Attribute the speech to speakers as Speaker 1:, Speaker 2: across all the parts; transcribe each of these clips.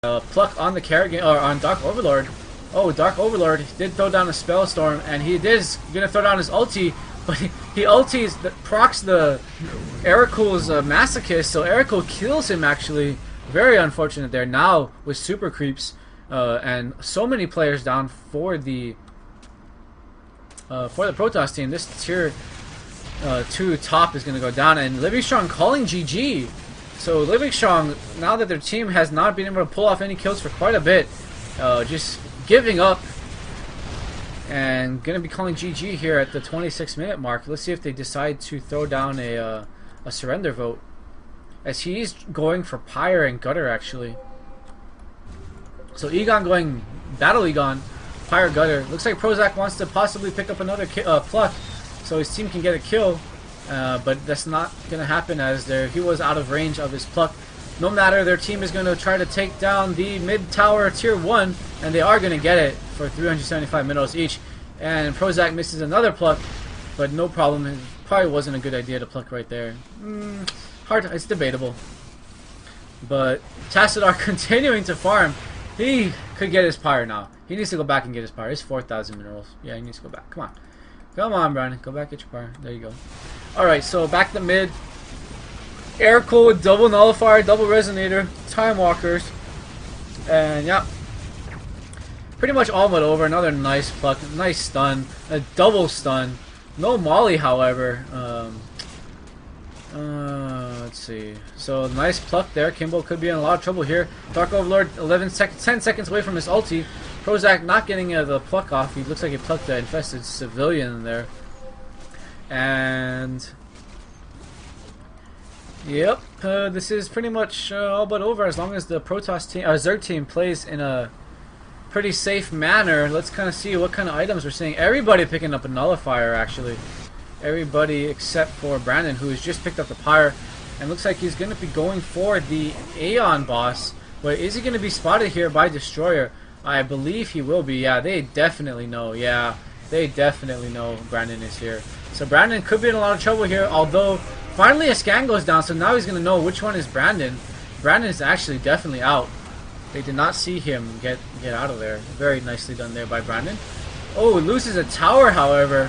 Speaker 1: Pluck on the Kerrigan, or on Dark Overlord. Oh, Dark Overlord did throw down a Spell Storm, and he is gonna throw down his ulti, but he ultis, procs the Ericle's Masochist, so Ericle kills him actually. Very unfortunate there. Now with super creeps, and so many players down for the Protoss team, this tier 2 top is gonna go down, and Livingstrong calling GG. So Livingstrong, now that their team has not been able to pull off any kills for quite a bit, just giving up and gonna be calling GG here at the 26-minute mark. Let's see if they decide to throw down a surrender vote, as he's going for Pyre and Gutter actually. So Egon going Battle Egon, Pyre Gutter. Looks like Prozac wants to possibly pick up another Pluck, so his team can get a kill. But that's not going to happen, as he was out of range of his Pluck. No matter, their team is going to try to take down the mid tower tier 1, and they are going to get it for 375 minerals each. And Prozac misses another Pluck, but no problem. It probably wasn't a good idea to Pluck right there. Hard, it's debatable. But Tassadar continuing to farm. He could get his Pyre now. He needs to go back and get his Pyre. It's 4,000 minerals. Yeah, he needs to go back. Come on. Come on, Brandon. Go back, get your Pyre. There you go. Alright, so back to mid. Aircool with double nullifier, double resonator, time walkers, and yeah, pretty much all but over. Another nice Pluck, nice stun, a double stun. No Molly, however. Let's see. So nice Pluck there. Kimbo could be in a lot of trouble here. Dark Overlord 10 seconds away from his ulti. Prozac not getting the Pluck off. He looks like he plucked the infested civilian there. And yep, this is pretty much all but over, as long as the Protoss team, Zerg team, plays in a pretty safe manner. Let's kind of see what kind of items we're seeing. Everybody picking up a nullifier actually. Everybody except for Brandon, who has just picked up the Pyre, and looks like he's going to be going for the Aeon boss. But is he going to be spotted here by Destroyer? I believe he will be. Yeah, they definitely know. Yeah, they definitely know Brandon is here. So Brandon could be in a lot of trouble here, although finally a scan goes down, so now he's going to know which one is Brandon. Brandon is actually definitely out. They did not see him get out of there. Very nicely done there by Brandon. Oh, loses a tower, however.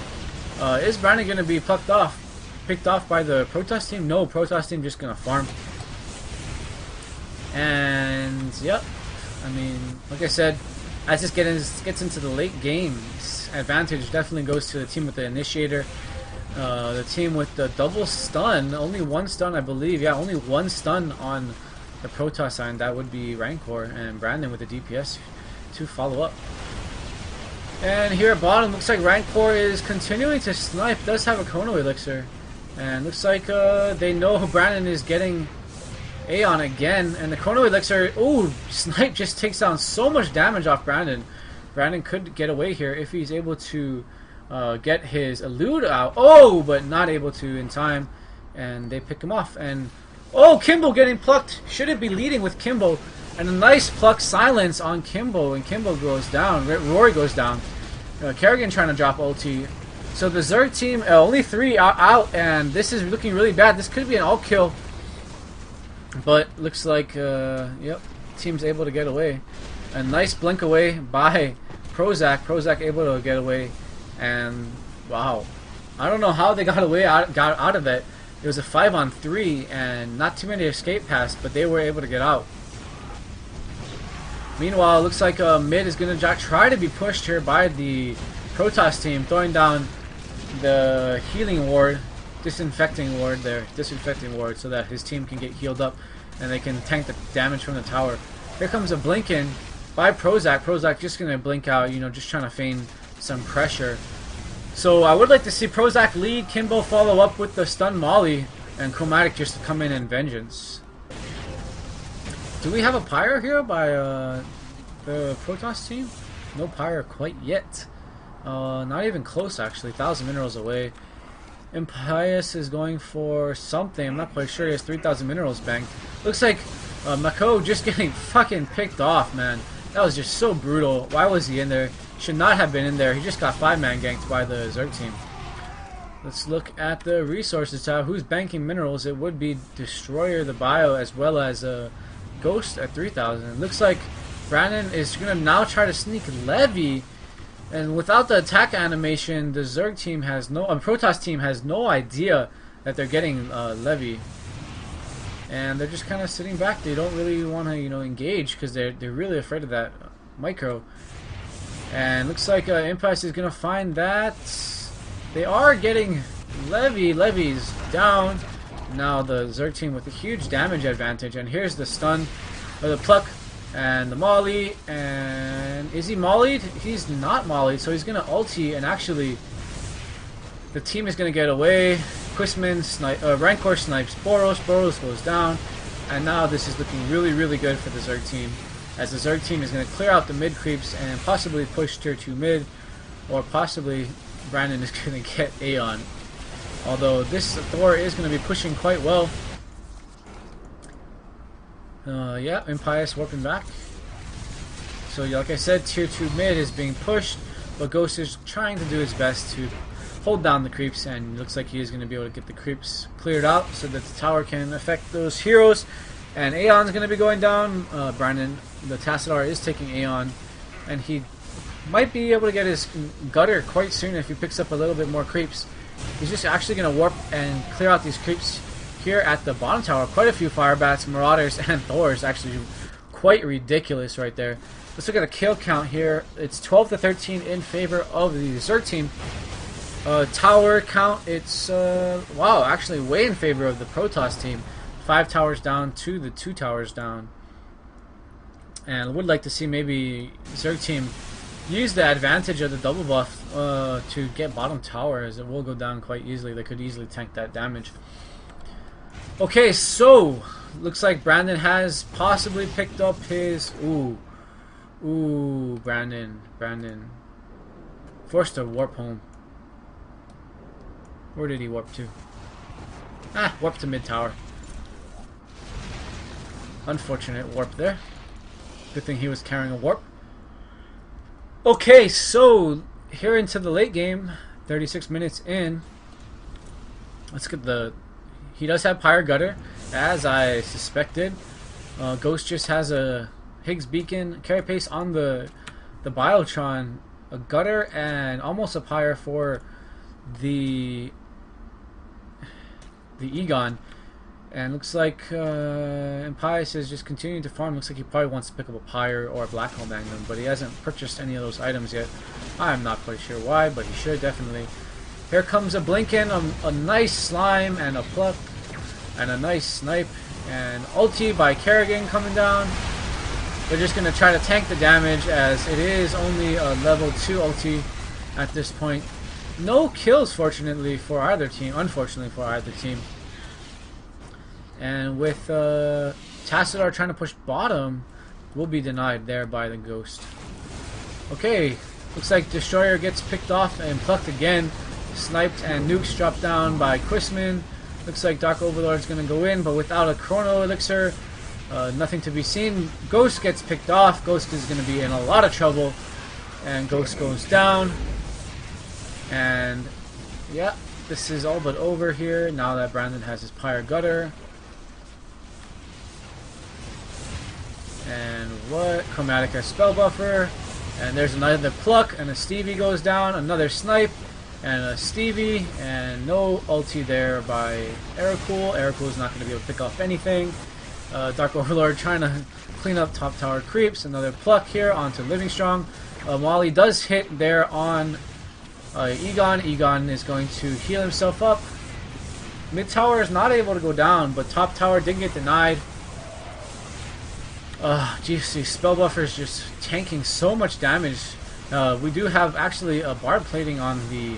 Speaker 1: Is Brandon going to be picked off by the Protoss team? No, Protoss team just going to farm. And yep, I mean, like I said, as this gets into the late game, advantage definitely goes to the team with the initiator. The team with the double stun, only one stun I believe. Yeah, only one stun on the Protoss side. That would be Rancor, and Brandon with the DPS to follow up. And here at bottom, looks like Rancor is continuing to snipe. Does have a Chrono Elixir, and looks like they know Brandon is getting Aeon again. And the Chrono Elixir, ooh, snipe just takes down so much damage off Brandon. Brandon could get away here if he's able to get his elude out. Oh, but not able to in time, and they pick him off. And oh, Kimbo getting plucked. Should it be leading with Kimbo? And a nice pluck silence on Kimbo, and Kimbo goes down. Rory goes down. Kerrigan trying to drop ulti. So the Zerg team, only 3 are out, and this is looking really bad. This could be an all kill, but looks like yep, team's able to get away. A nice blink away by Prozac. Prozac able to get away, and wow, I don't know how they got out of it. It was a 5-on-3, and not too many escape paths, but they were able to get out. Meanwhile, it looks like mid is going to try to be pushed here by the Protoss team, throwing down the healing ward, disinfecting ward, so that his team can get healed up and they can tank the damage from the tower. Here comes a blink in by Prozac. Prozac just going to blink out, you know, just trying to feign some pressure. So I would like to see Prozac lead, Kimbo follow up with the stun Molly, and Chromatic just to come in vengeance. Do we have a Pyre here by the Protoss team? No Pyre quite yet. Not even close actually, 1,000 minerals away. Impious is going for something, I'm not quite sure. He has 3,000 minerals banked. Looks like Mako just getting fucking picked off, man. That was just so brutal. Why was he in there? Should not have been in there. He just got 5-man ganked by the Zerg team. Let's look at the resources tab. Who's banking minerals? It would be Destroyer the Bio, as well as Ghost at 3,000. Looks like Brandon is going to now try to sneak Levy. And without the attack animation, the Zerg team has no... Protoss team has no idea that they're getting Levy. And they're just kind of sitting back. They don't really want to, engage because they're really afraid of that micro. And looks like Inhouse is going to find that. They are getting Levy. Levy's down. Now the Zerg team with a huge damage advantage. And here's the stun, or the pluck, and the molly. And is he mollied? He's not mollied, so he's going to ulti. And actually, the team is going to get away. Quisman Rancor snipes Boros. Boros goes down. And now this is looking really, really good for the Zerg team, as the Zerg team is going to clear out the mid creeps and possibly push tier 2 mid, or possibly Brandon is going to get Aeon. Although this Thor is going to be pushing quite well. Yeah, Inhouse warping back. So like I said, tier 2 mid is being pushed, but Ghost is trying to do his best to hold down the creeps, and it looks like he is going to be able to get the creeps cleared out so that the tower can affect those heroes. And Aeon's going to be going down. Brandon, the Tassadar, is taking Aeon, and he might be able to get his gutter quite soon if he picks up a little bit more creeps. He's just actually going to warp and clear out these creeps here at the bottom tower. Quite a few Firebats, Marauders, and Thors. Actually quite ridiculous right there. Let's look at the kill count here. It's 12 to 13 in favor of the Zerg team. Tower count, it's wow, actually way in favor of the Protoss team. 5 towers down to the 2 towers down. And I would like to see maybe Zerg team use the advantage of the double buff to get bottom tower, as it will go down quite easily. They could easily tank that damage. Okay, so looks like Brandon has possibly picked up his Brandon forced to warp home. Where did he warp to? Warp to mid tower. Unfortunate warp there. Good thing he was carrying a warp. Okay, so here into the late game, 36 minutes in. Let's get the... He does have Pyre Gutter, as I suspected. Ghost just has a Higgs Beacon, Carapace on the Biotron, a Gutter, and almost a Pyre for the Egon. And looks like Inhouse is just continuing to farm. Looks like he probably wants to pick up a Pyre or a Black Hole Magnum, but he hasn't purchased any of those items yet. I'm not quite sure why, but he should definitely. Here comes a Blinken, a nice Slime, and a Pluck, and a nice Snipe, and ulti by Kerrigan coming down. They're just going to try to tank the damage, as it is only a level 2 ulti at this point. No kills, fortunately, for either team. Unfortunately for either team. And with Tassadar trying to push bottom, will be denied there by the Ghost. Okay, looks like Destroyer gets picked off and plucked again. Sniped and nukes dropped down by Quisman. Looks like Dark Overlord's going to go in, but without a Chrono Elixir, nothing to be seen. Ghost gets picked off. Ghost is going to be in a lot of trouble. And Ghost goes down. And yeah, this is all but over here now that Brandon has his Pyre Gutter. And what? Chromatica Spell Buffer. And there's another Pluck, and a Stevie goes down. Another Snipe, and a Stevie, and no ulti there by Aerocool. Aerocool is not going to be able to pick off anything. Dark Overlord trying to clean up top tower creeps. Another Pluck here onto Livingstrong. Molly does hit there on Egon. Egon is going to heal himself up. Mid tower is not able to go down, but top tower did get denied. Geez, these spell buffers just tanking so much damage. We do have actually a barb plating on the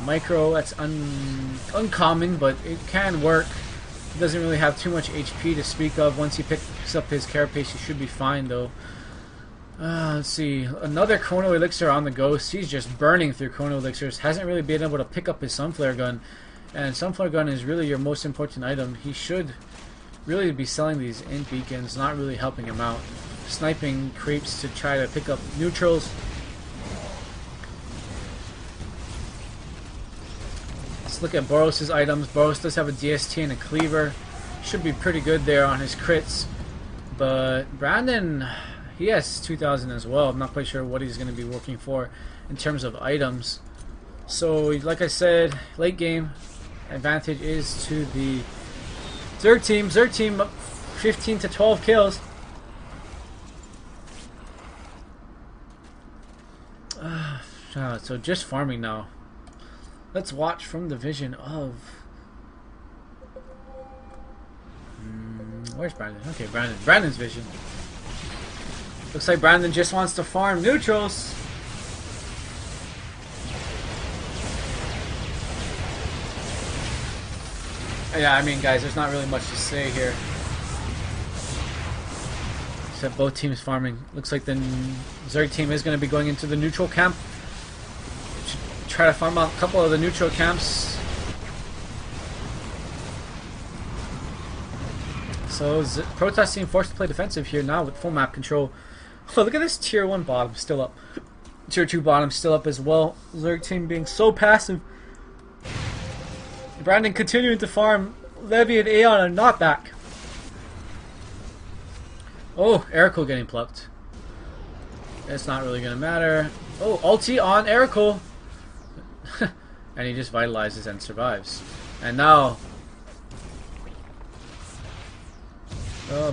Speaker 1: micro. That's uncommon, but it can work. He doesn't really have too much HP to speak of. Once he picks up his Carapace, he should be fine, though. Let's see. Another Chrono Elixir on the Ghost. He's just burning through Chrono Elixirs. Hasn't really been able to pick up his Sunflare Gun. And Sunflare Gun is really your most important item. He should really be selling these Int Beacons, not really helping him out. Sniping creeps to try to pick up neutrals. Let's look at Boros' items. Boros does have a DST and a Cleaver. Should be pretty good there on his crits. But Brandon, he has 2,000 as well. I'm not quite sure what he's going to be working for in terms of items. So, like I said, late game advantage is to the Zerg team. Zerg team up 15 to 12 kills. So just farming now. Let's watch from the vision of... where's Brandon? Okay, Brandon's vision. Looks like Brandon just wants to farm neutrals. Yeah, I mean, guys, there's not really much to say here. Except both teams farming. Looks like the Zerg team is going to be going into the neutral camp. Try to farm out a couple of the neutral camps. So Protoss team forced to play defensive here now with full map control. Oh, look at this tier 1 bottom still up. Tier 2 bottom still up as well. Zerg team being so passive. Brandon continuing to farm. Levy and Aeon are not back. Oh, Erico getting plucked. It's not really going to matter. Oh, ulti on Erico. And he just vitalizes and survives. And now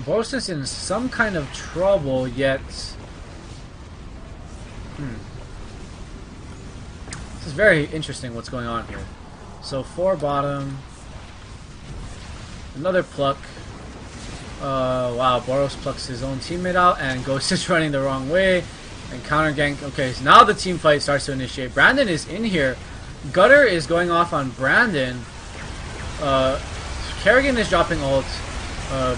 Speaker 1: Boris is in some kind of trouble, yet this is very interesting what's going on here. So 4 bottom, another pluck. Wow, Boros plucks his own teammate out, and Ghost is running the wrong way, and counter gank. Okay, so now the team fight starts to initiate. Brandon is in here. Gutter is going off on Brandon. Kerrigan is dropping ult.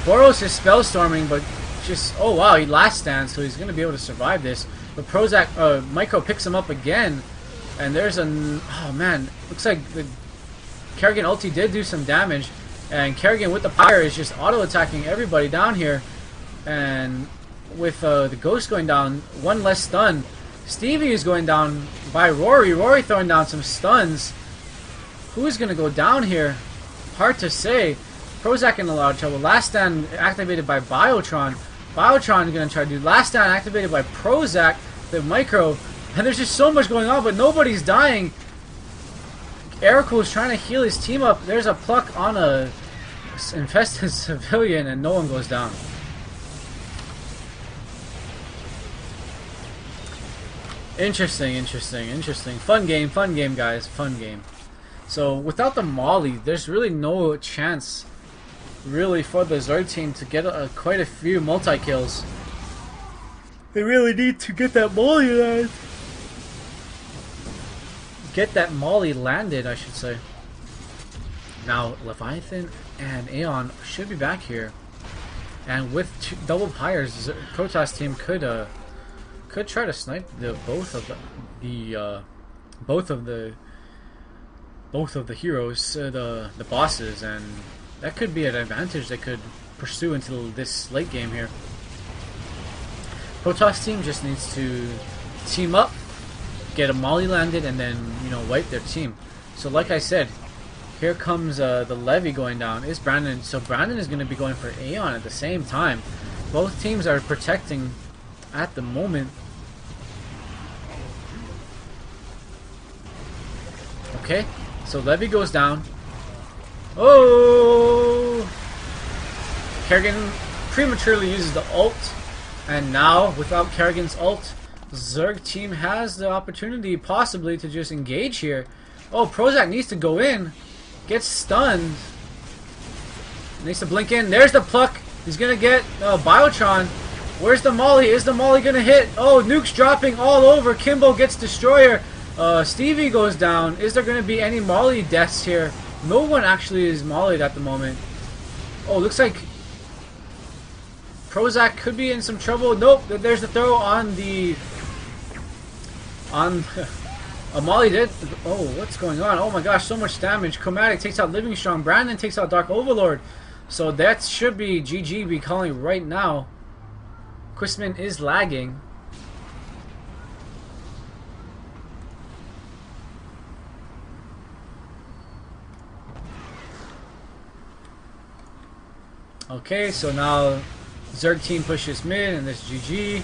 Speaker 1: Boros is spell storming, but just, oh wow, he last stands, so he's gonna be able to survive this. But Prozac, Micro picks him up again, and there's an, oh man, looks like the Kerrigan ulti did do some damage, and Kerrigan with the fire is just auto attacking everybody down here, and with the Ghost going down, one less stun. Stevie is going down by Rory. Rory throwing down some stuns. Who is gonna go down here? Hard to say. Prozac in a lot of trouble. Last stand activated by Biotron. Biotron is going to try to do last stand activated by Prozac, the Micro. And there's just so much going on, but nobody's dying. Erico is trying to heal his team up. There's a pluck on a infested civilian, and no one goes down. Interesting. Fun game, guys. Fun game. So, without the Molly, there's really no chance really for the Zerg team to get quite a few multi-kills. They really need to get that Molly landed. Get that Molly landed, I should say. Now, Leviathan and Aeon should be back here. And with double pyres, the Protoss team could try to snipe both of the heroes, the bosses, and that could be an advantage they could pursue until this late game here. Protoss team just needs to team up, get a Molly landed, and then, you know, wipe their team. So like I said, here comes the Levy going down. Is Brandon? So Brandon is going to be going for Aeon at the same time. Both teams are protecting at the moment. Okay, so Levy goes down. Oh! Kerrigan prematurely uses the ult, and now, without Kerrigan's ult, the Zerg team has the opportunity, possibly, to just engage here. Oh, Prozac needs to go in, gets stunned, needs to blink in. There's the pluck. He's gonna get Biotron. Where's the Molly? Is the Molly gonna hit? Oh, nukes dropping all over. Kimbo gets Destroyer. Stevie goes down. Is there going to be any Molly deaths here? No one actually is mollied at the moment. Oh, looks like Prozac could be in some trouble. Nope, there's the throw on the... Molly did... Oh, what's going on? Oh my gosh, so much damage. Chromatic takes out Living Strong. Brandon takes out Dark Overlord. So that should be GG be calling right now. Quisman is lagging. Okay, so now Zerg team pushes mid, and this GG.